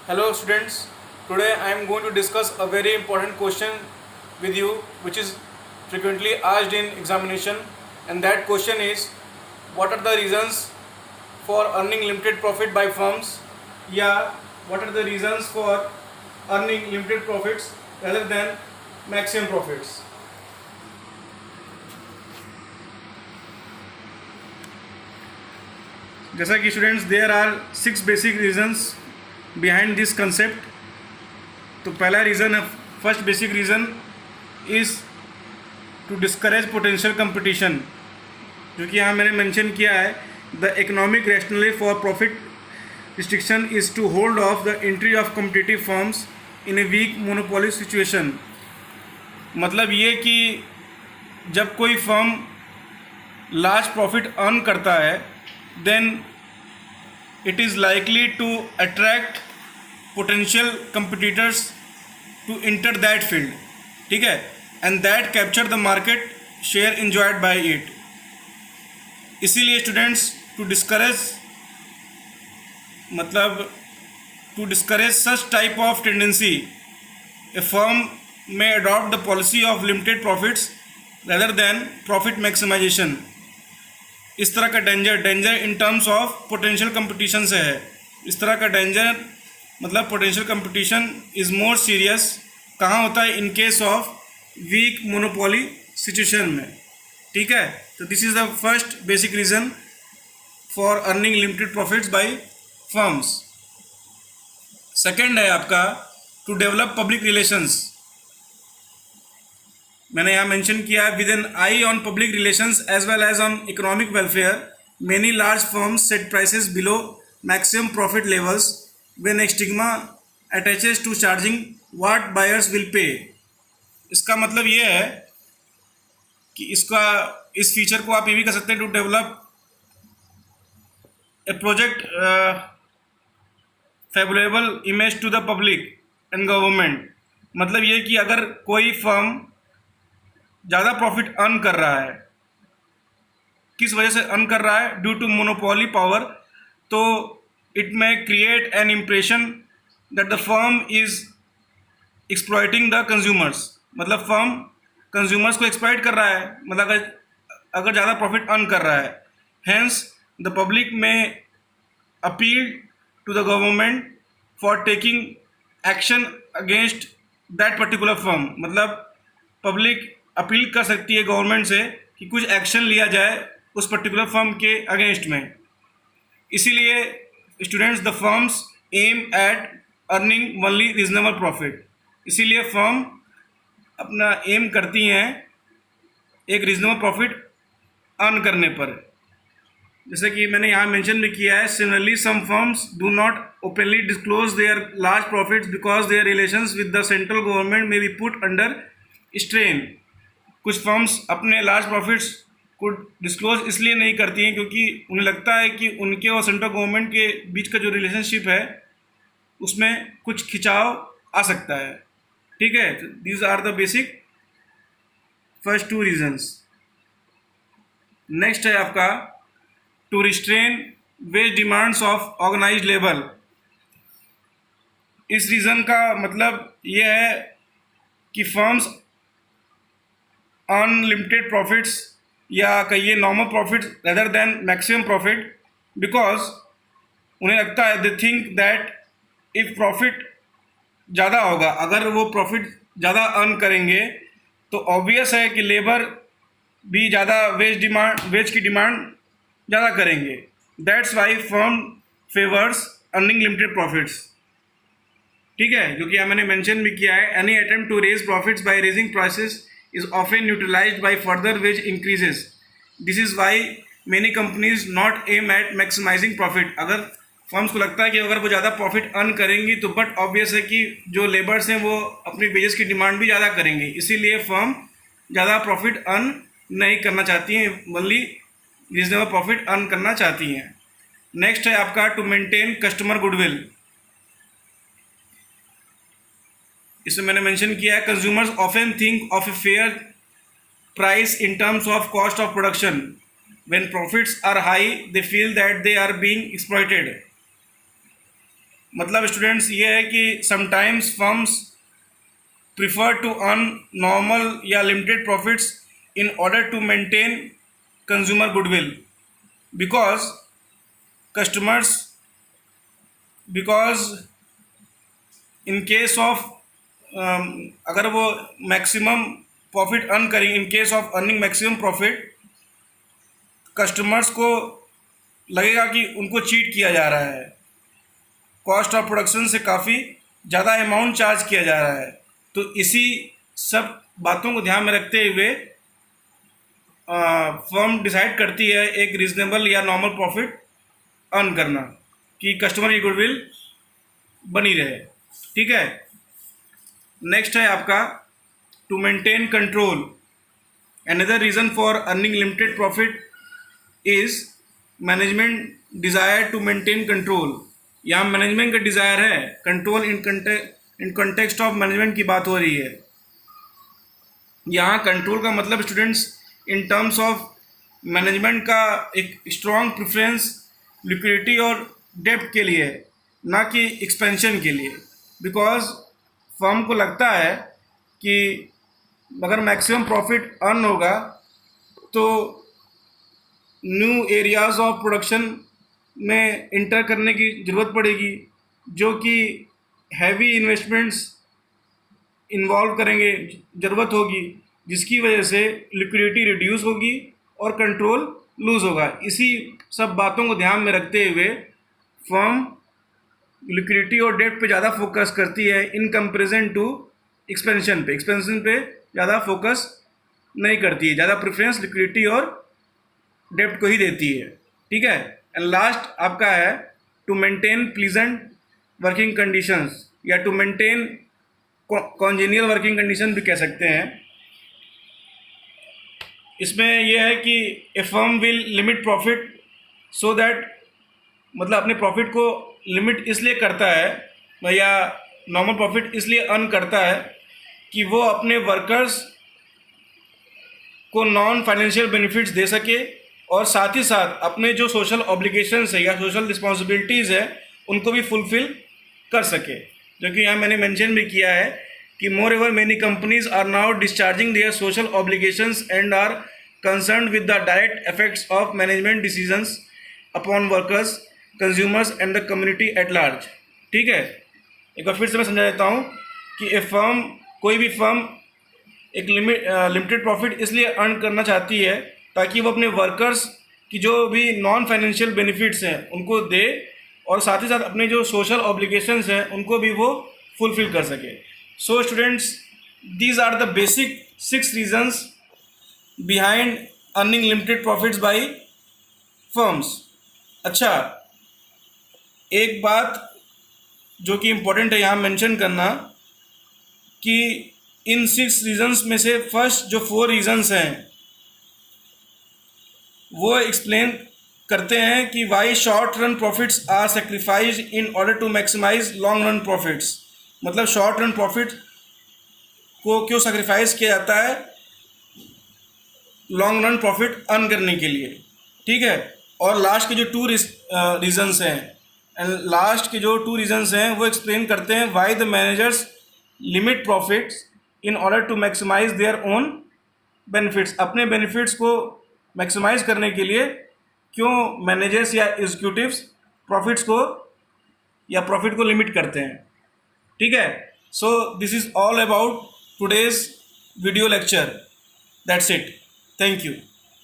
Hello students, today I am going to discuss a very important question with you which is frequently asked in examination, and that question is what are the reasons for earning limited profit by firms, या what are the reasons for earning limited profits rather than maximum profits. जैसा कि students there are 6 basic reasons behind this concept. तो पहला reason है, first basic reason is to discourage potential competition, जो कि यहाँ मैंने मेंशन किया है. The economic rationale for profit restriction is to hold off the entry of competitive firms in a weak monopoly situation. मतलब ये कि जब कोई फर्म लार्ज प्रॉफिट अर्न करता है, then it is likely to attract potential competitors to enter that field, ठीक है, and that capture the market share enjoyed by it. इसीलिए students to discourage such type of tendency, a firm may adopt the policy of limited profits rather than profit maximization. इस तरह का danger in terms of potential competition से है. इस तरह का danger मतलब potential competition is more serious कहाँ होता है? In case of weak monopoly situation में, ठीक है. तो this is the first basic reason for earning limited profits by firms. Second है आपका टू डेवलप पब्लिक रिलेशंस. मैंने यहाँ मेंशन किया with an eye on public relations as well as on economic welfare, many large firms set prices below maximum profit levels when a stigma attaches to charging what buyers will pay. इसका मतलब ये है कि इस feature को आप ये भी कर सकते हैं, to develop a project favourable image to the public and government. मतलब ये कि अगर कोई फर्म ज़्यादा प्रॉफिट अर्न कर रहा है, किस वजह से अर्न कर रहा है? Due to monopoly power. तो it may create an impression that the firm is exploiting the consumers. मतलब फर्म कंज्यूमर्स को एक्सप्लॉइट कर रहा है, मतलब अगर ज़्यादा प्रॉफिट अर्न कर रहा है. Hence the public may appeal to the government for taking action against that particular firm. मतलब पब्लिक अपील कर सकती है गवर्नमेंट से कि कुछ एक्शन लिया जाए उस पर्टिकुलर फर्म के अगेंस्ट में. इसीलिए students the firms aim at earning only reasonable profit. इसीलिए फर्म अपना एम करती हैं एक रीजनेबल प्रॉफिट अर्न करने पर. जैसे कि मैंने यहाँ मेंशन भी किया है, similarly some firms do not openly disclose their large profits because their relations with the central government may be put under strain. कुछ फर्म्स अपने लार्ज प्रॉफिट्स को डिस्क्लोज इसलिए नहीं करती हैं क्योंकि उन्हें लगता है कि उनके और सेंट्रल गवर्नमेंट के बीच का जो रिलेशनशिप है उसमें कुछ खिंचाव आ सकता है, ठीक है. These are the basic first two reasons. Next है आपका to restrain wage demands of organised labour. इस रीज़न का मतलब ये है कि फर्म्स अनलिमिटेड प्रॉफिट्स या कहिए normal profits rather than maximum profit, because उन्हें लगता है, they think that if profit ज़्यादा होगा, अगर वो प्रॉफिट ज़्यादा अर्न करेंगे तो ऑब्वियस है कि लेबर भी ज़्यादा वेज की डिमांड ज़्यादा करेंगे. That's why firm favours earning limited profits, ठीक है. जो कि मैंने मेंशन भी किया है, any attempt to raise profits by raising prices is often neutralized by further wage increases. This is why many companies not aim at maximizing profit. अगर firms को लगता है कि अगर वो ज़्यादा प्रॉफिट अर्न करेंगी तो बट ऑब्वियस है कि जो लेबर्स हैं वो अपनी वेजेस की डिमांड भी ज़्यादा करेंगे. इसीलिए फर्म ज़्यादा प्रॉफिट अर्न नहीं करना चाहती हैं, ओनली रीजनेबल प्रॉफिट अर्न करना चाहती हैं. नेक्स्ट है आपका टू मेंटेन कस्टमर गुडविल. इसमें मैंने मेंशन किया है, consumers often think of a fair price in terms of cost of production. When profits are high they feel that they are being exploited. मतलब स्टूडेंट्स ये है कि sometimes firms prefer to earn normal या limited profits in order to maintain consumer goodwill, because customers because in case of अगर वो maximum profit earn करें, in case of earning maximum profit, customers को लगेगा कि उनको चीट किया जा रहा है, कॉस्ट ऑफ प्रोडक्शन से काफ़ी ज़्यादा अमाउंट चार्ज किया जा रहा है। तो इसी सब बातों को ध्यान में रखते हुए फर्म डिसाइड करती है एक रीजनेबल या नॉर्मल प्रॉफिट अर्न करना कि कस्टमर की गुडविल बनी रहे। ठीक है, नेक्स्ट है आपका to maintain control. Another reason for earning limited profit is management desire to maintain control. यहाँ मैनेजमेंट का डिज़ायर है, control in context of management की बात हो रही है। यहाँ कंट्रोल का मतलब students in terms of management का एक स्ट्रॉन्ग प्रेफरेंस लिक्विडिटी और डेब्ट के लिए, ना कि एक्सपेंशन के लिए। बिकॉज फर्म को लगता है कि अगर मैक्सिमम प्रॉफिट अर्न होगा तो न्यू एरियाज़ ऑफ प्रोडक्शन में इंटर करने की ज़रूरत पड़ेगी, जो कि हैवी इन्वेस्टमेंट्स इन्वॉल्व करेंगे, ज़रूरत होगी, जिसकी वजह से लिक्विडिटी रिड्यूस होगी और कंट्रोल लूज़ होगा। इसी सब बातों को ध्यान में रखते हुए फर्म लिक्विडिटी और डेट पे ज़्यादा फोकस करती है इन कंपैरिजन टू एक्सपेंशन पे। एक्सपेंशन पे ज़्यादा फोकस नहीं करती है, ज़्यादा प्रेफरेंस लिक्विडिटी और डेप्ट को ही देती है। ठीक है, एंड लास्ट आपका है to maintain pleasant working conditions या to maintain congenial working condition भी कह सकते हैं। इसमें यह है कि a firm will limit profit so that, मतलब अपने प्रॉफिट को लिमिट इसलिए करता है या नॉर्मल प्रॉफिट इसलिए अर्न करता है कि वो अपने वर्कर्स को नॉन फाइनेंशियल बेनिफिट्स दे सके और साथ ही साथ अपने जो सोशल ऑब्लिगेशंस है या सोशल रिस्पॉन्सिबिलिटीज़ है उनको भी फुलफिल कर सके। जो कि यहाँ मैंने मेंशन भी किया है कि more ever many companies are now discharging their social obligations and are concern with the direct effects of management decisions upon workers, consumers and the community at large. ठीक है, एक बार फिर से मैं समझा देता हूँ कि कोई भी फर्म एक लिमिटेड प्रॉफिट इसलिए अर्न करना चाहती है ताकि वो अपने वर्कर्स की जो भी नॉन फाइनेंशियल बेनिफिट्स हैं उनको दे और साथ ही साथ अपने जो सोशल ऑब्लिगेशंस हैं उनको भी वो फुलफिल कर सके। So students, these are the basic 6 reasons behind earning limited profits by firms. अच्छा, एक बात जो कि इम्पोर्टेंट है यहाँ मेंशन करना कि इन 6 रीजन्स में से फर्स्ट जो 4 रीजन्स हैं वो एक्सप्लेन करते हैं कि why short run profits are sacrifice in order to maximise long run profits. मतलब शॉर्ट रन प्रॉफिट को क्यों सेक्रीफाइस किया जाता है लॉन्ग रन प्रॉफिट अर्न करने के लिए। ठीक है, और लास्ट के जो 2 रीजन्स हैं वो एक्सप्लेन करते हैं why the managers limit profits in order to maximise their own benefits. अपने बेनिफिट्स को मैक्सिमाइज करने के लिए क्यों मैनेजर्स या एग्जीक्यूटिव्स प्रॉफिट्स को या प्रॉफिट को लिमिट करते हैं। ठीक है, so this is all about today's video lecture. That's it, thank you.